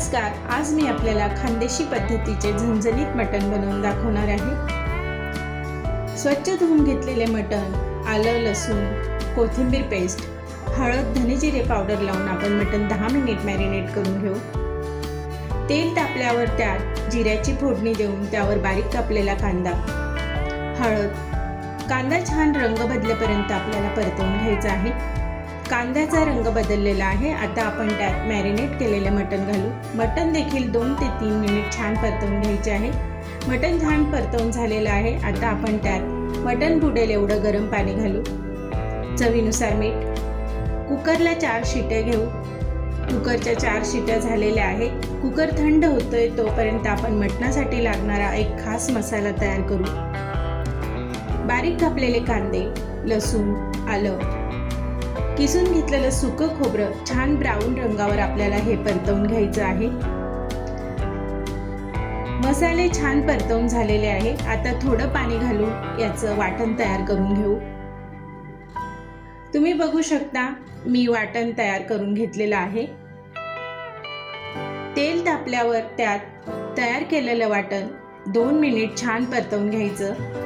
नमस्कार, आज मी आपल्याला खानदेशी पद्धतीचे झणझणीत मटण बनवून दाखवणार आहे। स्वच्छ धुवून घेतलेले मटण, आलं लसूण, कोथिंबीर पेस्ट, हळद, धने जिरे पावडर लावून आपण मटण 10 मिनिट मॅरिनेट करून घेऊ। तेल तापल्यावर त्यात जिऱ्याची फोडणी देऊन त्यावर बारीक कापलेला कांदा, हळद, कांदा छान रंग बदलेपर्यंत आपल्याला परतवून घ्यायचा आहे। कांद्याचा रंग बदललेला आहे। आता आपण त्यात मॅरिनेट केलेले मटण घालू। मटण देखील 2 ते 3 मिनिट छान परतवून घ्यायचे आहे। मटण छान परतवून झालेलं आहे। आता आपण त्यात मटण बुडेल एवढं गरम पाणी घालू। चवीनुसार मीठ। कुकरला 4 शिट्या घेऊ। कुकरच्या 4 शिट्या झालेल्या आहेत। कुकर थंड होतोय तोपर्यंत आपण मटणासाठी लागणारा एक खास मसाला तयार करू। बारीक कापलेले कांदे, लसूण, आलं, किसून घेतलेलं सुकं खोबरं छान ब्राऊन रंगावर आपल्याला हे परतवून घ्यायचं आहे। मसाले छान परतवून झालेले आहे। आता थोडं पाणी घालून याचं वाटण तयार करून घेऊ। तुम्ही बघू शकता मी वाटण तयार करून घेतलेलं आहे। तेल तापल्यावर त्यात तयार केलेलं वाटण 2 मिनिट छान परतवून घ्यायचं।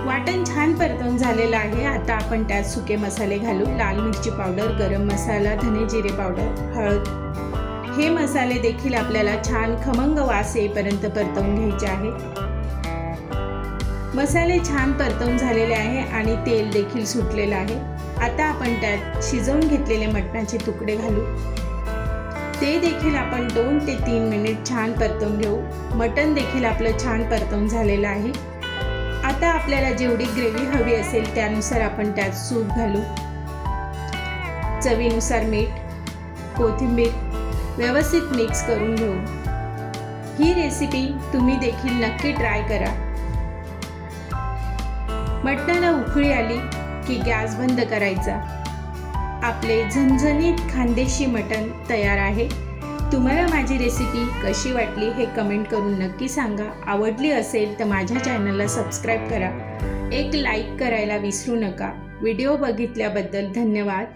वाटण छान परतवून झालेलं आहे। आता आपण त्यात सुके मसाले घालू। लाल मिरची पावडर, गरम मसाला, धने जिरे पावडर, हळद। हे मसाले देखील आपल्याला छान खमंग वास येईपर्यंत परतवून घ्यायचे आहे। मसाले छान परतवून झालेले आहे आणि तेल देखील सुटलेलं आहे। आता आपण त्यात शिजवून घेतलेले मटणाचे तुकडे घालू। ते देखील आपण 2 ते 3 मिनिट छान परतवून घेऊ। मटण देखील आपलं छान परतवून झालेलं आहे। आता आपल्याला जेवढी ग्रेव्ही हवी असेल त्यानुसार आपण त्यात सूप घालू। चवीनुसार मीठ, कोथिंबीर व्यवस्थित मिक्स करून घेऊ। ही रेसिपी तुम्ही देखील नक्की ट्राय करा। मटणाला उकळी आली की गॅस बंद करायचा। आपले झणझणीत खानदेशी मटण तयार आहे। तुम्हाला माझी रेसिपी कशी वाटली हे कमेंट करून नक्की सांगा। आवडली असेल तर माझ्या चॅनलला सबस्क्राईब करा। एक लाईक करायला विसरू नका। व्हिडिओ बघितल्याबद्दल धन्यवाद।